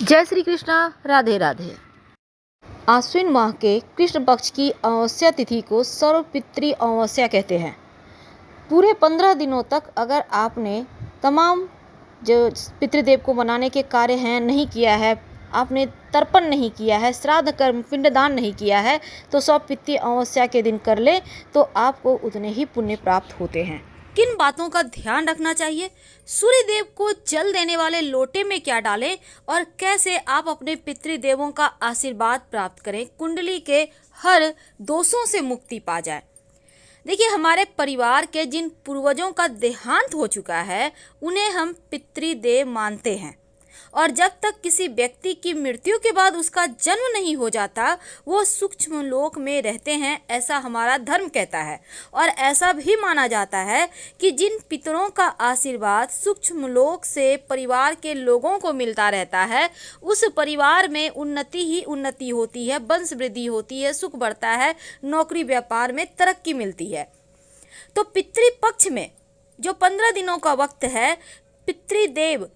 जय श्री कृष्णा। राधे राधे। आश्विन माह के कृष्ण पक्ष की अमावस्या तिथि को सर्वपितृ अमावस्या कहते हैं। पूरे 15 दिनों तक अगर आपने तमाम जो पितृदेव को मनाने के कार्य हैं नहीं किया है, आपने तर्पण नहीं किया है, श्राद्ध कर्म पिंडदान नहीं किया है, तो सर्वपितृ अमावस्या के दिन कर ले तो आपको उतने ही पुण्य प्राप्त होते हैं। किन बातों का ध्यान रखना चाहिए, सूर्य देव को जल देने वाले लोटे में क्या डालें और कैसे आप अपने पितृदेवों का आशीर्वाद प्राप्त करें, कुंडली के हर दोषों से मुक्ति पा जाए। देखिए, हमारे परिवार के जिन पूर्वजों का देहांत हो चुका है उन्हें हम पितृदेव मानते हैं, और जब तक किसी व्यक्ति की मृत्यु के बाद उसका जन्म नहीं हो जाता वो सूक्ष्म लोक में रहते हैं, ऐसा हमारा धर्म कहता है। और ऐसा भी माना जाता है कि जिन पितरों का आशीर्वाद सूक्ष्म लोक से परिवार के लोगों को मिलता रहता है उस परिवार में उन्नति ही उन्नति होती है, वंश वृद्धि होती है, सुख बढ़ता है, नौकरी व्यापार में तरक्की मिलती है। तो पितृपक्ष में जो 15 दिनों का वक्त है, पितृदेव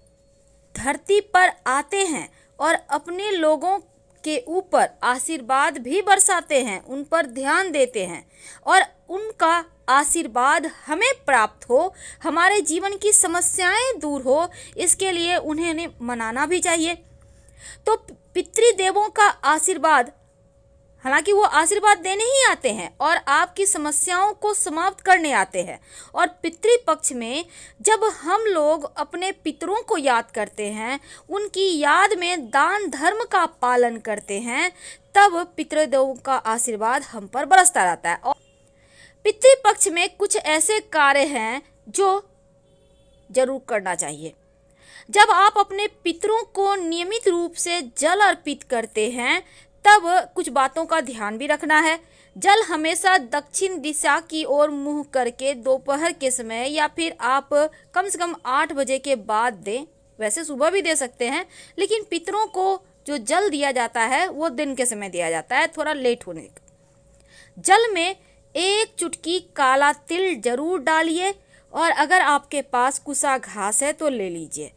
धरती पर आते हैं और अपने लोगों के ऊपर आशीर्वाद भी बरसाते हैं, उन पर ध्यान देते हैं और उनका आशीर्वाद हमें प्राप्त हो, हमारे जीवन की समस्याएं दूर हो, इसके लिए उन्हें मनाना भी चाहिए। तो पितृदेवों का आशीर्वाद, हालांकि वो आशीर्वाद देने ही आते हैं और आपकी समस्याओं को समाप्त करने आते हैं। और पितृपक्ष में जब हम लोग अपने पितरों को याद करते हैं, उनकी याद में दान धर्म का पालन करते हैं, तब पितृदेवों का आशीर्वाद हम पर बरसता रहता है। और पितृपक्ष में कुछ ऐसे कार्य हैं जो जरूर करना चाहिए। जब आप अपने पितरों को नियमित रूप से जल अर्पित करते हैं तब कुछ बातों का ध्यान भी रखना है। जल हमेशा दक्षिण दिशा की ओर मुंह करके दोपहर के समय या फिर आप कम से कम 8 बजे के बाद दें। वैसे सुबह भी दे सकते हैं, लेकिन पितरों को जो जल दिया जाता है वो दिन के समय दिया जाता है, थोड़ा लेट होने का। जल में 1 चुटकी काला तिल जरूर डालिए और अगर आपके पास कुसा घास है तो ले लीजिए।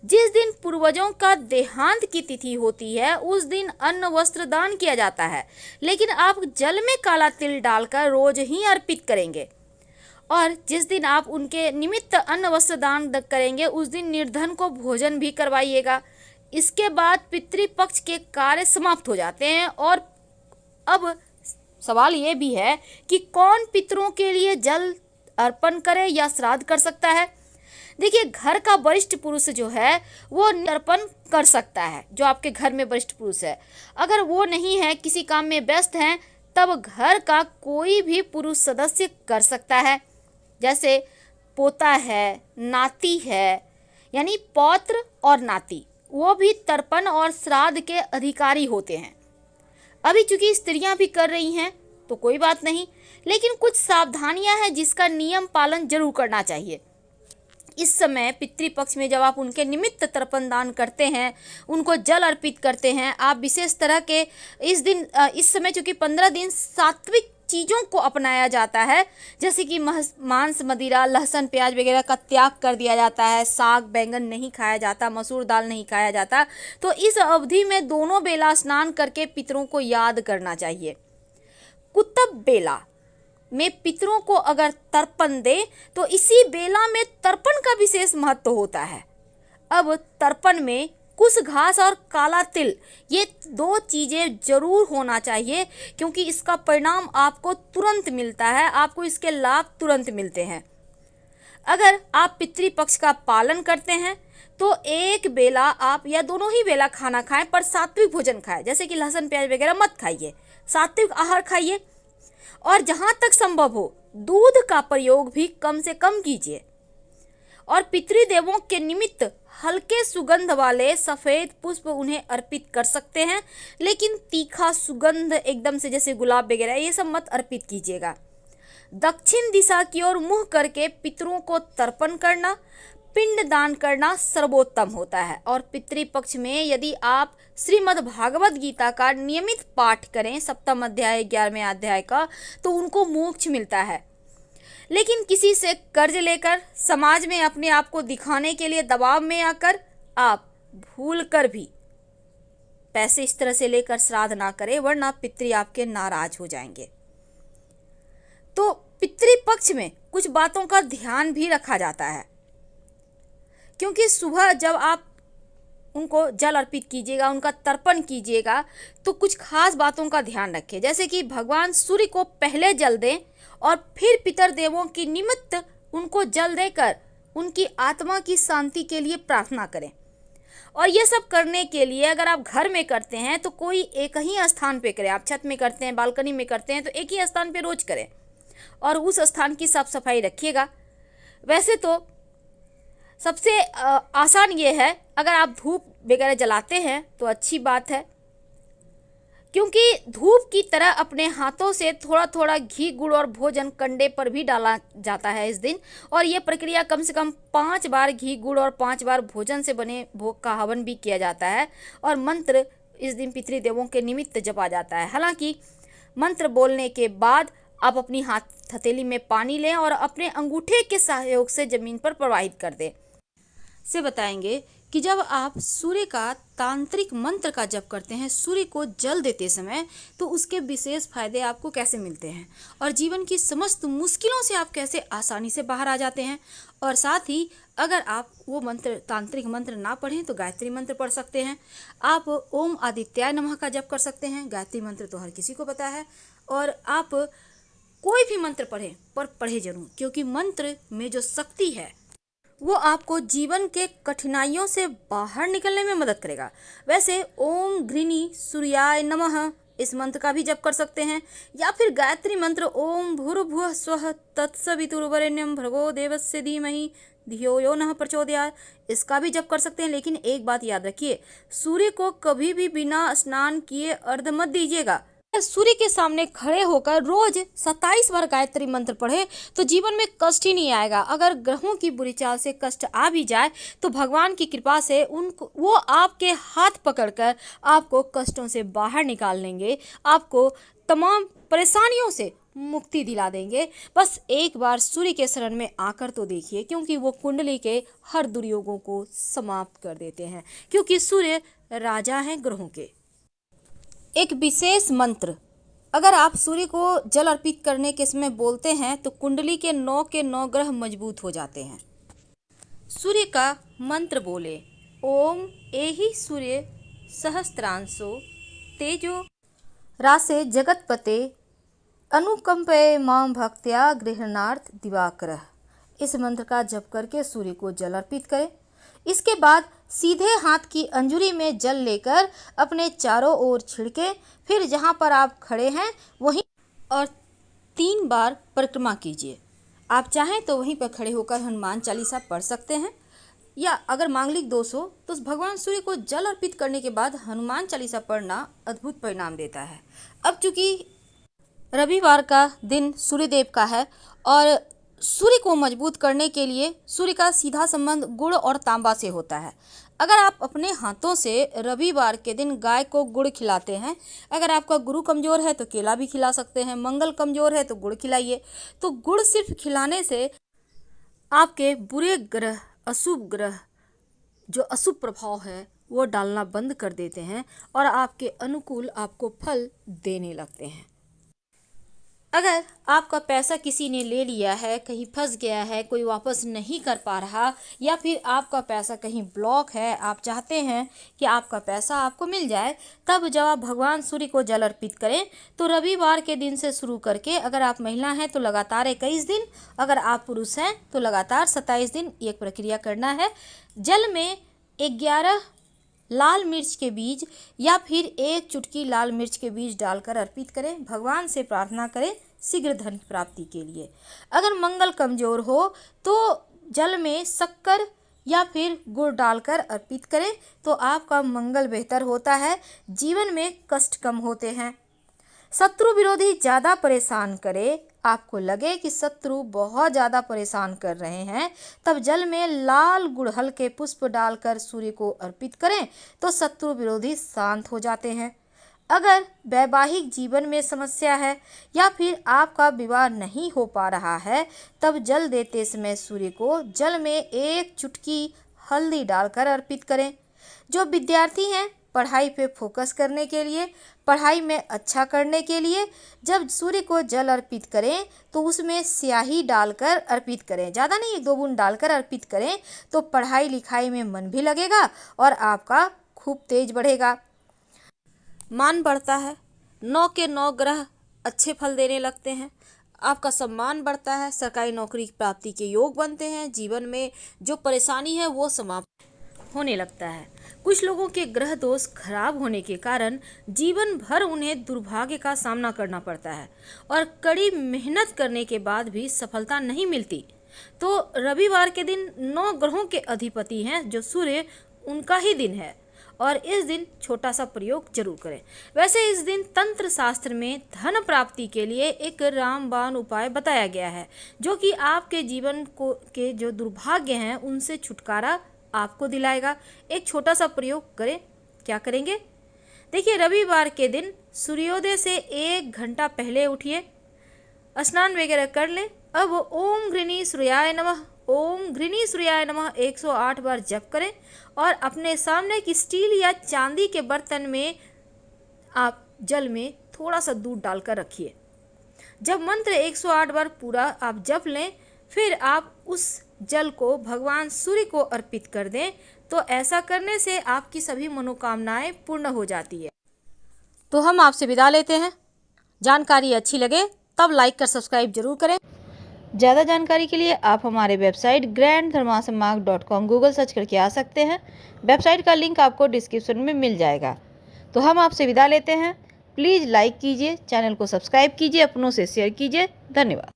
जिस दिन पूर्वजों का देहांत की तिथि होती है उस दिन अन्न वस्त्र दान किया जाता है, लेकिन आप जल में काला तिल डालकर रोज ही अर्पित करेंगे। और जिस दिन आप उनके निमित्त अन्न वस्त्र दान करेंगे उस दिन निर्धन को भोजन भी करवाइएगा। इसके बाद पितृपक्ष के कार्य समाप्त हो जाते हैं। और अब सवाल ये भी है कि कौन पितरों के लिए जल अर्पण करे या श्राद्ध कर सकता है। देखिए, घर का वरिष्ठ पुरुष जो है वो अर्पण कर सकता है, जो आपके घर में वरिष्ठ पुरुष है। अगर वो नहीं है, किसी काम में व्यस्त हैं, तब घर का कोई भी पुरुष सदस्य कर सकता है। जैसे पोता है, नाती है, यानी पौत्र और नाती, वो भी तर्पण और श्राद्ध के अधिकारी होते हैं। अभी चूंकि स्त्रियां भी कर रही हैं तो कोई बात नहीं, लेकिन कुछ सावधानियां हैं जिसका नियम पालन जरूर करना चाहिए। इस समय पितृपक्ष में जब आप उनके निमित्त तर्पण दान करते हैं, उनको जल अर्पित करते हैं, आप विशेष तरह के इस समय चूंकि 15 दिन सात्विक चीज़ों को अपनाया जाता है, जैसे कि मांस मदिरा लहसुन प्याज वगैरह का त्याग कर दिया जाता है, साग बैंगन नहीं खाया जाता, मसूर दाल नहीं खाया जाता। तो इस अवधि में दोनों बेला स्नान करके पितरों को याद करना चाहिए। कुतब बेला में पितरों को अगर तर्पण दे तो इसी बेला में तर्पण का विशेष महत्व होता है। अब तर्पण में कुश घास और काला तिल, ये 2 चीजें जरूर होना चाहिए, क्योंकि इसका परिणाम आपको तुरंत मिलता है, आपको इसके लाभ तुरंत मिलते हैं। अगर आप पितृपक्ष का पालन करते हैं तो एक बेला आप या दोनों ही बेला खाना खाएं, पर सात्विक भोजन खाएं, जैसे कि लहसुन प्याज वगैरह मत खाइए, सात्विक आहार खाइए। और जहां तक संभव हो दूध का प्रयोग भी कम से कम कीजिए। और पितृदेवों के निमित्त हल्के सुगंध वाले सफेद पुष्प उन्हें अर्पित कर सकते हैं, लेकिन तीखा सुगंध एकदम से जैसे गुलाब वगैरह ये सब मत अर्पित कीजिएगा। दक्षिण दिशा की ओर मुंह करके पितरों को तर्पण करना, पिंड दान करना सर्वोत्तम होता है। और पितृपक्ष में यदि आप श्रीमद् भागवत गीता का नियमित पाठ करें, 7वां अध्याय 11वें अध्याय का, तो उनको मोक्ष मिलता है। लेकिन किसी से कर्ज लेकर समाज में अपने आप को दिखाने के लिए दबाव में आकर आप भूल कर भी पैसे इस तरह से लेकर श्राद्ध ना करें, वरना पितृ आपके नाराज हो जाएंगे। तो पितृपक्ष में कुछ बातों का ध्यान भी रखा जाता है, क्योंकि सुबह जब आप उनको जल अर्पित कीजिएगा, उनका तर्पण कीजिएगा, तो कुछ खास बातों का ध्यान रखें। जैसे कि भगवान सूर्य को पहले जल दें और फिर पितर देवों की निमित्त उनको जल देकर उनकी आत्मा की शांति के लिए प्रार्थना करें। और ये सब करने के लिए अगर आप घर में करते हैं तो कोई एक ही स्थान पे करें। आप छत में करते हैं, बालकनी में करते हैं, तो एक ही स्थान पे रोज करें और उस स्थान की साफ सफाई रखिएगा। वैसे तो सबसे आसान ये है, अगर आप धूप वगैरह जलाते हैं तो अच्छी बात है, क्योंकि धूप की तरह अपने हाथों से थोड़ा थोड़ा घी, गुड़ और भोजन कंडे पर भी डाला जाता है इस दिन। और ये प्रक्रिया कम से कम 5 बार घी, गुड़ और 5 बार भोजन से बने भोग का हवन भी किया जाता है। और मंत्र इस दिन पितृदेवों के निमित्त जपा जाता है। हालांकि मंत्र बोलने के बाद आप अपनी हाथ हथेली में पानी लें और अपने अंगूठे के सहयोग से जमीन पर प्रवाहित कर दें। से बताएंगे कि जब आप सूर्य का तांत्रिक मंत्र का जप करते हैं, सूर्य को जल देते समय, तो उसके विशेष फायदे आपको कैसे मिलते हैं और जीवन की समस्त मुश्किलों से आप कैसे आसानी से बाहर आ जाते हैं। और साथ ही अगर आप वो मंत्र, तांत्रिक मंत्र ना पढ़ें तो गायत्री मंत्र पढ़ सकते हैं। आप ओम आदित्याय नमः का जप कर सकते हैं। गायत्री मंत्र तो हर किसी को पता है। और आप कोई भी मंत्र पढ़ें, पर पढ़े जरूर, क्योंकि मंत्र में जो शक्ति है वो आपको जीवन के कठिनाइयों से बाहर निकलने में मदद करेगा। वैसे ओम घृणी सूर्याय नमः इस मंत्र का भी जप कर सकते हैं, या फिर गायत्री मंत्र ओम भूर्भुवः स्वः तत्सवितुर्वरेण्यं भर्गो देवस्य धीमहि धियो यो नः प्रचोदयात् इसका भी जप कर सकते हैं। लेकिन एक बात याद रखिए, सूर्य को कभी भी बिना स्नान किए अर्घ्य मत दीजिएगा। सूर्य के सामने खड़े होकर रोज 27 बार गायत्री मंत्र पढ़े तो जीवन में कष्ट ही नहीं आएगा। अगर ग्रहों की बुरी चाल से कष्ट आ भी जाए तो भगवान की कृपा से वो आपके हाथ पकड़कर आपको कष्टों से बाहर निकाल लेंगे, आपको तमाम परेशानियों से मुक्ति दिला देंगे। बस एक बार सूर्य के शरण में आकर तो देखिए, क्योंकि वो कुंडली के हर दुर्योगों को समाप्त कर देते हैं, क्योंकि सूर्य राजा हैं ग्रहों के। एक विशेष मंत्र अगर आप सूर्य को जल अर्पित करने के समय बोलते हैं तो कुंडली के 9 ग्रह मजबूत हो जाते हैं। सूर्य का मंत्र बोले, ओम एहि सूर्य सहस्त्रांशो तेजो रासे जगतपते अनुकंपे मां भक्त्या गृहणार्थ दिवाकर। इस मंत्र का जप करके सूर्य को जल अर्पित करें। इसके बाद सीधे हाथ की अंजुरी में जल लेकर अपने चारों ओर छिड़के, फिर जहां पर आप खड़े हैं वहीं और 3 बार परिक्रमा कीजिए। आप चाहें तो वहीं पर खड़े होकर हनुमान चालीसा पढ़ सकते हैं, या अगर मांगलिक दोष हो तो भगवान सूर्य को जल अर्पित करने के बाद हनुमान चालीसा पढ़ना अद्भुत परिणाम देता है। अब चूंकि रविवार का दिन सूर्यदेव का है और सूर्य को मजबूत करने के लिए सूर्य का सीधा संबंध गुड़ और तांबा से होता है। अगर आप अपने हाथों से रविवार के दिन गाय को गुड़ खिलाते हैं, अगर आपका गुरु कमज़ोर है तो केला भी खिला सकते हैं, मंगल कमज़ोर है तो गुड़ खिलाइए। तो गुड़ सिर्फ खिलाने से आपके बुरे ग्रह, अशुभ ग्रह, जो अशुभ प्रभाव है वो डालना बंद कर देते हैं और आपके अनुकूल आपको फल देने लगते हैं। अगर आपका पैसा किसी ने ले लिया है, कहीं फंस गया है, कोई वापस नहीं कर पा रहा, या फिर आपका पैसा कहीं ब्लॉक है, आप चाहते हैं कि आपका पैसा आपको मिल जाए, तब जब आप भगवान सूर्य को जल अर्पित करें तो रविवार के दिन से शुरू करके, अगर आप महिला हैं तो लगातार 21 दिन, अगर आप पुरुष हैं तो लगातार 27 दिन ये प्रक्रिया करना है। जल में 11 लाल मिर्च के बीज या फिर 1 चुटकी लाल मिर्च के बीज डालकर अर्पित करें। भगवान से प्रार्थना करें शीघ्र धन प्राप्ति के लिए। अगर मंगल कमजोर हो तो जल में शक्कर या फिर गुड़ डालकर अर्पित करें तो आपका मंगल बेहतर होता है, जीवन में कष्ट कम होते हैं। शत्रु विरोधी ज़्यादा परेशान करे, आपको लगे कि शत्रु बहुत ज़्यादा परेशान कर रहे हैं, तब जल में लाल गुड़हल के पुष्प डालकर सूर्य को अर्पित करें तो शत्रु विरोधी शांत हो जाते हैं। अगर वैवाहिक जीवन में समस्या है या फिर आपका विवाह नहीं हो पा रहा है, तब जल देते समय सूर्य को जल में 1 चुटकी हल्दी डालकर अर्पित करें। जो विद्यार्थी हैं, पढ़ाई पे फोकस करने के लिए, पढ़ाई में अच्छा करने के लिए जब सूर्य को जल अर्पित करें तो उसमें स्याही डालकर अर्पित करें, ज़्यादा नहीं 1-2 बूंद डालकर अर्पित करें तो पढ़ाई लिखाई में मन भी लगेगा और आपका खूब तेज बढ़ेगा, मान बढ़ता है। 9 के 9 ग्रह अच्छे फल देने लगते हैं, आपका सम्मान बढ़ता है, सरकारी नौकरी की प्राप्ति के योग बनते हैं, जीवन में जो परेशानी है वो समाप्त होने लगता है। कुछ लोगों के ग्रह दोष खराब होने के कारण जीवन भर उन्हें दुर्भाग्य का सामना करना पड़ता है और कड़ी मेहनत करने के बाद भी सफलता नहीं मिलती। तो रविवार के दिन 9 ग्रहों के अधिपति हैं जो सूर्य, उनका ही दिन है और इस दिन छोटा सा प्रयोग जरूर करें। वैसे इस दिन तंत्र शास्त्र में धन प्राप्ति के लिए एक रामबाण उपाय बताया गया है जो कि आपके जीवन को के जो दुर्भाग्य हैं उनसे छुटकारा आपको दिलाएगा। एक छोटा सा प्रयोग करें। क्या करेंगे? देखिए, रविवार के दिन सूर्योदय से 1 घंटा पहले उठिए, स्नान वगैरह कर लें। अब ओम घृणी सूर्याय नमः, ओम घृणी सूर्याय नमः 108 बार जप करें और अपने सामने की स्टील या चांदी के बर्तन में आप जल में थोड़ा सा दूध डालकर रखिए। जब मंत्र 108 बार पूरा आप जप लें, फिर आप उस जल को भगवान सूर्य को अर्पित कर दें। तो ऐसा करने से आपकी सभी मनोकामनाएं पूर्ण हो जाती है। तो हम आपसे विदा लेते हैं। जानकारी अच्छी लगे तब लाइक कर सब्सक्राइब जरूर करें। ज़्यादा जानकारी के लिए आप हमारे वेबसाइट granddharmasambhag.com गूगल सर्च करके आ सकते हैं। वेबसाइट का लिंक आपको डिस्क्रिप्शन में मिल जाएगा। तो हम आपसे विदा लेते हैं। प्लीज़ लाइक कीजिए, चैनल को सब्सक्राइब कीजिए, अपनों से शेयर कीजिए। धन्यवाद।